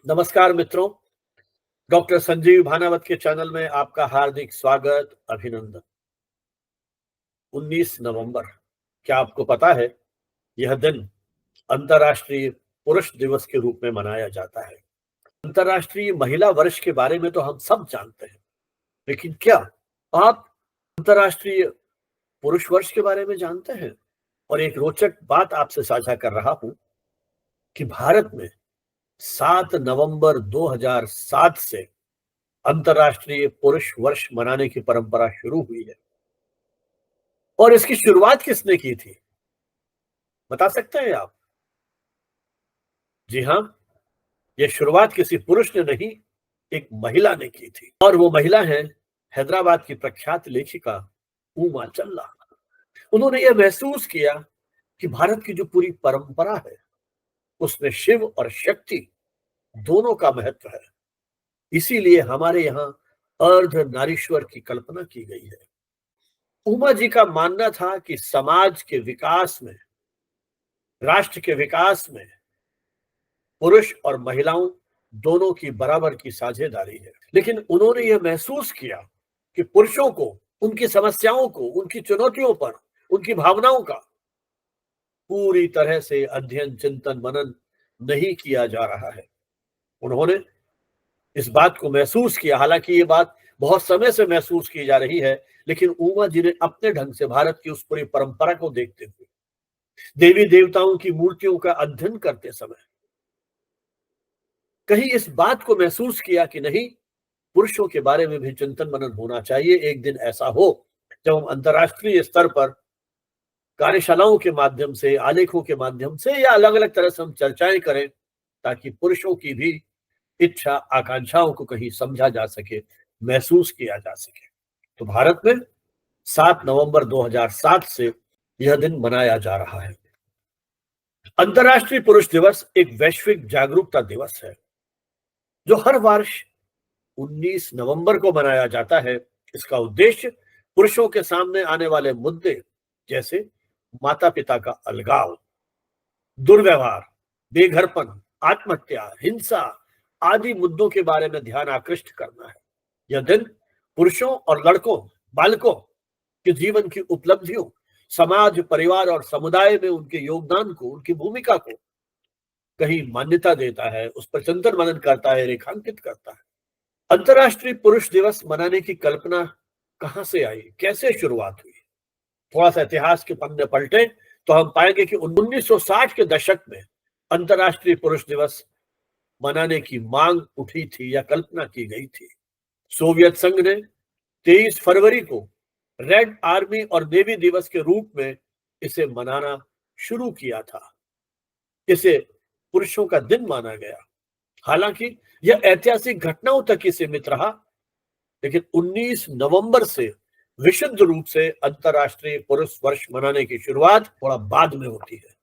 नमस्कार मित्रों, डॉक्टर संजीव भानावत के चैनल में आपका हार्दिक स्वागत, अभिनंदन। 19 नवंबर, क्या आपको पता है यह दिन अंतर्राष्ट्रीय पुरुष दिवस के रूप में मनाया जाता है। अंतर्राष्ट्रीय महिला वर्ष के बारे में तो हम सब जानते हैं, लेकिन क्या आप अंतर्राष्ट्रीय पुरुष वर्ष के बारे में जानते हैं? और एक रोचक बात आपसे साझा कर रहा हूं कि भारत में 7 नवंबर 2007 से अंतर्राष्ट्रीय पुरुष वर्ष मनाने की परंपरा शुरू हुई है। और इसकी शुरुआत किसने की थी, बता सकते हैं आप? जी हाँ, यह शुरुआत किसी पुरुष ने नहीं, एक महिला ने की थी। और वो महिला है हैदराबाद की प्रख्यात लेखिका उमा चल्ला। उन्होंने यह महसूस किया कि भारत की जो पूरी परंपरा है उसमें शिव और शक्ति दोनों का महत्व है। इसीलिए हमारे यहाँ अर्ध नारीश्वर की कल्पना की गई है। उमा जी का मानना था कि समाज के विकास में, राष्ट्र के विकास में पुरुष और महिलाओं दोनों की बराबर की साझेदारी है। लेकिन उन्होंने यह महसूस किया कि पुरुषों को उनकी समस्याओं को, उनकी चुनौतियों पर, उनकी भावनाओं का पूरी तरह से अध्ययन, चिंतन, मनन नहीं किया जा रहा है। उन्होंने इस बात को महसूस किया, हालांकि ये बात बहुत समय से महसूस की जा रही है, लेकिन उमा जी ने अपने ढंग से भारत की उस पूरी परंपरा को देखते हुए, देवी देवताओं की मूर्तियों का अध्ययन करते समय कहीं इस बात को महसूस किया कि नहीं, पुरुषों के बारे में भी चिंतन मनन होना चाहिए। एक दिन ऐसा हो जब हम अंतर्राष्ट्रीय स्तर पर कार्यशालाओं के माध्यम से, आलेखों के माध्यम से या अलग अलग तरह से हम चर्चाएं करें, ताकि पुरुषों की भी इच्छा, आकांक्षाओं को कहीं समझा जा सके, महसूस किया जा सके। तो भारत में 7 नवंबर 2007 से यह दिन मनाया जा रहा है। अंतर्राष्ट्रीय पुरुष दिवस एक वैश्विक जागरूकता दिवस है जो हर वर्ष 19 नवंबर को मनाया जाता है। इसका उद्देश्य पुरुषों के सामने आने वाले मुद्दे जैसे माता पिता का अलगाव, दुर्व्यवहार, बेघरपन, आत्महत्या, हिंसा आदि मुद्दों के बारे में ध्यान आकृष्ट करना है। यह दिन पुरुषों और लड़कों, बालकों के जीवन की उपलब्धियों, समाज, परिवार और समुदाय में उनके योगदान को, उनकी भूमिका को कहीं मान्यता देता है, उस पर चिंतन मनन करता है, रेखांकित करता है। अंतर्राष्ट्रीय पुरुष दिवस मनाने की कल्पना कहां से आई, कैसे शुरुआत हुई? थोड़ा सा इतिहास के पन्ने पलटे तो हम पाएंगे कि 1960 के दशक में अंतर्राष्ट्रीय पुरुष दिवस मनाने की मांग उठी थी या कल्पना की गई थी। सोवियत संघ ने 23 फरवरी को रेड आर्मी और नेवी दिवस के रूप में इसे मनाना शुरू किया था। इसे पुरुषों का दिन माना गया। हालांकि यह ऐतिहासिक घटनाओं तक ही सीमित रहा, लेकिन 19 नवंबर से विशुद्ध रूप से अंतर्राष्ट्रीय पुरुष वर्ष मनाने की शुरुआत थोड़ा बाद में होती है।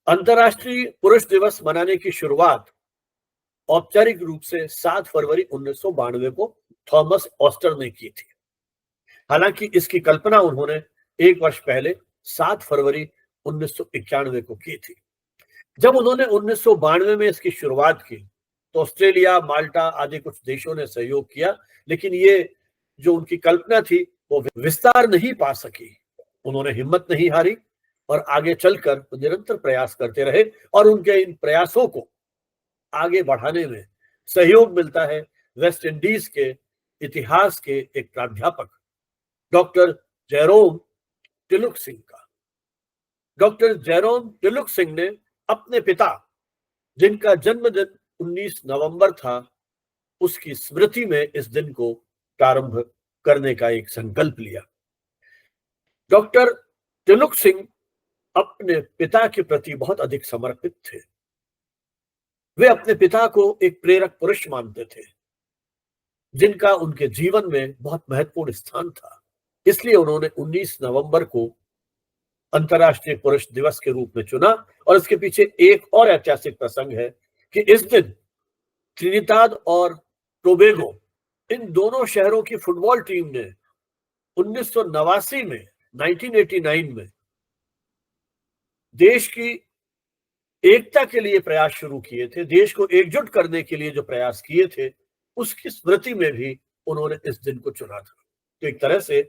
अंतर्राष्ट्रीय पुरुष दिवस मनाने की शुरुआत औपचारिक रूप से 7 फरवरी 1992 को थॉमस ऑस्टर ने की थी। हालांकि इसकी कल्पना उन्होंने एक वर्ष पहले 7 फरवरी 1991 को की थी। जब उन्होंने 1992 में इसकी शुरुआत की तो ऑस्ट्रेलिया, माल्टा आदि कुछ देशों ने सहयोग किया, लेकिन ये जो उनकी कल्पना थी वो विस्तार नहीं पा सकी। उन्होंने हिम्मत नहीं हारी और आगे चलकर निरंतर प्रयास करते रहे और उनके इन प्रयासों को आगे बढ़ाने में सहयोग मिलता है वेस्ट इंडीज के इतिहास के एक प्राध्यापक डॉक्टर जेरोम टिलुक सिंह का। डॉक्टर जेरोम टिलुक सिंह ने अपने पिता, जिनका जन्मदिन 19 नवंबर था, उसकी स्मृति में इस दिन को प्रारंभ करने का एक संकल्प लिया। डॉक्टर टिलुक सिंह अपने पिता के प्रति बहुत अधिक समर्पित थे। वे अपने पिता को एक प्रेरक पुरुष मानते थे जिनका उनके जीवन में बहुत महत्वपूर्ण स्थान था। इसलिए उन्होंने 19 नवंबर को अंतर्राष्ट्रीय पुरुष दिवस के रूप में चुना। और इसके पीछे एक और ऐतिहासिक प्रसंग है कि इस दिन ट्रिनिदाद और टोबैगो, इन दोनों शहरों की फुटबॉल टीम ने 1989 में देश की एकता के लिए प्रयास शुरू किए थे, देश को एकजुट करने के लिए जो प्रयास किए थे, उसकी स्मृति में भी उन्होंने इस दिन को चुना था। तो एक तरह से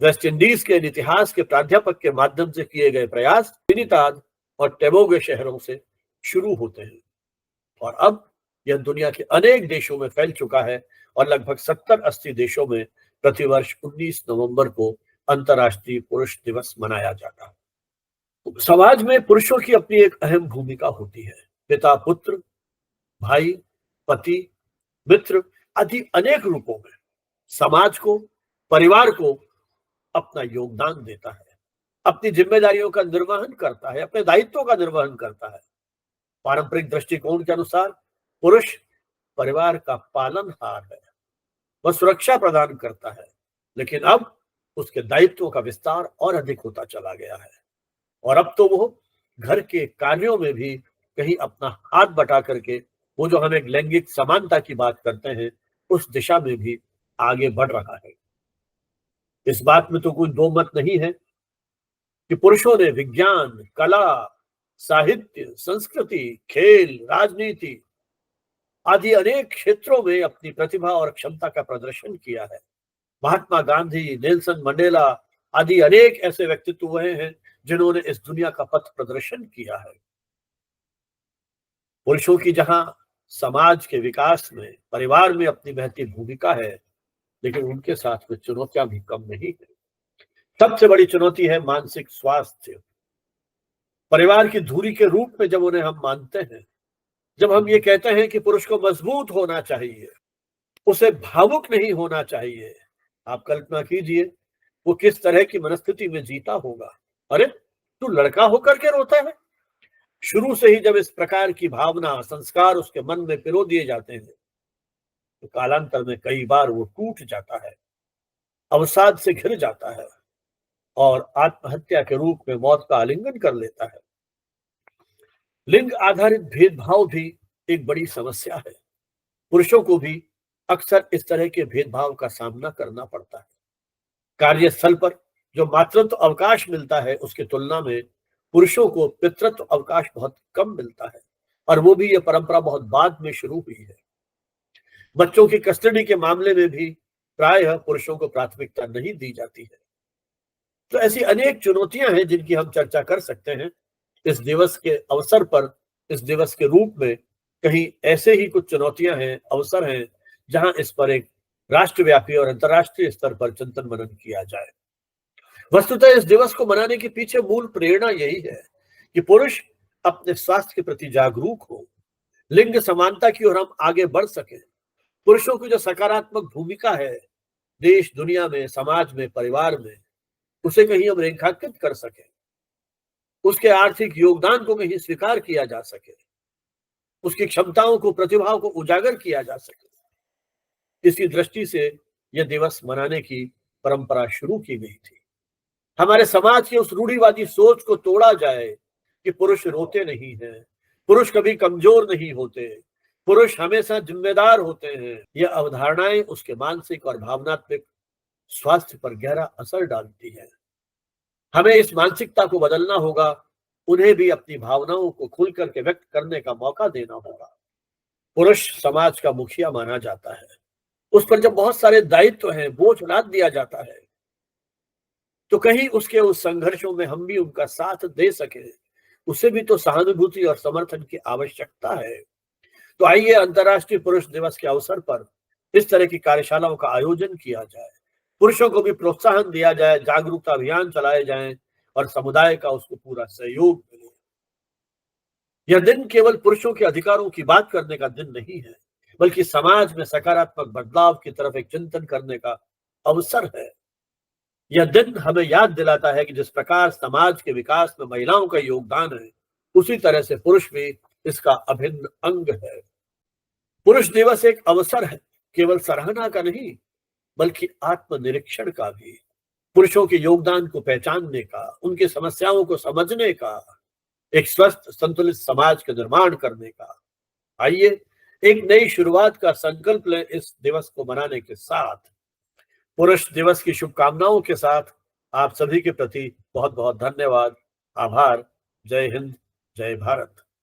वेस्ट इंडीज के इतिहास के प्राध्यापक के माध्यम से किए गए प्रयास ट्रिनिदाद और टोबैगो शहरों से शुरू होते हैं और अब यह दुनिया के अनेक देशों में फैल चुका है और लगभग 70-80 देशों में प्रतिवर्ष 19 नवंबर को अंतर्राष्ट्रीय पुरुष दिवस मनाया जाता है। समाज में पुरुषों की अपनी एक अहम भूमिका होती है। पिता, पुत्र, भाई, पति, मित्र आदि अनेक रूपों में समाज को, परिवार को अपना योगदान देता है, अपनी जिम्मेदारियों का निर्वहन करता है, अपने दायित्वों का निर्वहन करता है। पारंपरिक दृष्टिकोण के अनुसार पुरुष परिवार का पालनहार है, वह सुरक्षा प्रदान करता है, लेकिन अब उसके दायित्वों का विस्तार और अधिक होता चला गया है और अब तो वो घर के कार्यों में भी कहीं अपना हाथ बटा करके वो जो हम एक लैंगिक समानता की बात करते हैं उस दिशा में भी आगे बढ़ रहा है। इस बात में तो कोई दो मत नहीं है कि पुरुषों ने विज्ञान, कला, साहित्य, संस्कृति, खेल, राजनीति आदि अनेक क्षेत्रों में अपनी प्रतिभा और क्षमता का प्रदर्शन किया है। महात्मा गांधी, नेल्सन मंडेला आदि अनेक ऐसे व्यक्तित्व हुए हैं जिन्होंने इस दुनिया का पथ प्रदर्शन किया है। पुरुषों की जहां समाज के विकास में, परिवार में अपनी महती भूमिका है, लेकिन उनके साथ में चुनौतियां भी कम नहीं है। सबसे बड़ी चुनौती है मानसिक स्वास्थ्य। परिवार की धुरी के रूप में जब उन्हें हम मानते हैं, जब हम ये कहते हैं कि पुरुष को मजबूत होना चाहिए, उसे भावुक नहीं होना चाहिए, आप कल्पना कीजिए वो किस तरह की मनस्थिति में जीता होगा। अरे तू लड़का होकर के रोता है। शुरू से ही जब इस प्रकार की भावना, संस्कार उसके मन में पिरो दिए जाते हैं तो कालांतर में कई बार वो टूट जाता है, अवसाद से घिर जाता है और आत्महत्या के रूप में मौत का आलिंगन कर लेता है। लिंग आधारित भेदभाव भी एक बड़ी समस्या है। पुरुषों को भी अक्सर इस तरह के भेदभाव का सामना करना पड़ता है। कार्यस्थल पर जो मातृत्व अवकाश मिलता है उसकी तुलना में पुरुषों को पितृत्व अवकाश बहुत कम मिलता है और वो भी ये परंपरा बहुत बाद में शुरू हुई है। बच्चों की कस्टडी के मामले में भी प्रायः पुरुषों को प्राथमिकता नहीं दी जाती है। तो ऐसी अनेक चुनौतियां हैं जिनकी हम चर्चा कर सकते हैं इस दिवस के अवसर पर। इस दिवस के रूप में कहीं ऐसे ही कुछ चुनौतियां हैं, अवसर हैं जहां इस पर एक राष्ट्रव्यापी और अंतर्राष्ट्रीय स्तर पर चिंतन मनन किया जाए। वस्तुतः इस दिवस को मनाने के पीछे मूल प्रेरणा यही है कि पुरुष अपने स्वास्थ्य के प्रति जागरूक हो, लिंग समानता की ओर हम आगे बढ़ सके। पुरुषों की जो सकारात्मक भूमिका है देश, दुनिया में, समाज में, परिवार में, उसे कहीं हम रेखांकित कर सके, उसके आर्थिक योगदान को कहीं स्वीकार किया जा सके, उसकी क्षमताओं को, प्रतिभाओं को उजागर किया जा सके। इसी दृष्टि से यह दिवस मनाने की परंपरा शुरू की गई थी। हमारे समाज की उस रूढ़िवादी सोच को तोड़ा जाए कि पुरुष रोते नहीं हैं, पुरुष कभी कमजोर नहीं होते, पुरुष हमेशा जिम्मेदार होते हैं। यह अवधारणाएं उसके मानसिक और भावनात्मक स्वास्थ्य पर गहरा असर डालती है। हमें इस मानसिकता को बदलना होगा, उन्हें भी अपनी भावनाओं को खुल करके व्यक्त करने का मौका देना होगा। पुरुष समाज का मुखिया माना जाता है, उस पर जब बहुत सारे दायित्व हैं, बोझ लाद दिया जाता है, तो कहीं उसके उस संघर्षों में हम भी उनका साथ दे सके, उसे भी तो सहानुभूति और समर्थन की आवश्यकता है। तो आइए अंतर्राष्ट्रीय पुरुष दिवस के अवसर पर इस तरह की कार्यशालाओं का आयोजन किया जाए, पुरुषों को भी प्रोत्साहन दिया जाए, जागरूकता अभियान चलाए जाएं और समुदाय का उसको पूरा सहयोग मिले। यह दिन केवल पुरुषों के अधिकारों की बात करने का दिन नहीं है, बल्कि समाज में सकारात्मक बदलाव की तरफ एक चिंतन करने का अवसर है। यह दिन हमें याद दिलाता है कि जिस प्रकार समाज के विकास में महिलाओं का योगदान है, उसी तरह से पुरुष भी इसका अभिन्न अंग है। पुरुष दिवस एक अवसर है, केवल सराहना का नहीं बल्कि आत्मनिरीक्षण का भी, पुरुषों के योगदान को पहचानने का, उनकी समस्याओं को समझने का, एक स्वस्थ संतुलित समाज का निर्माण करने का। आइए एक नई शुरुआत का संकल्प लें इस दिवस को मनाने के साथ। पुरुष दिवस की शुभकामनाओं के साथ आप सभी के प्रति बहुत बहुत धन्यवाद, आभार। जय हिंद, जय भारत।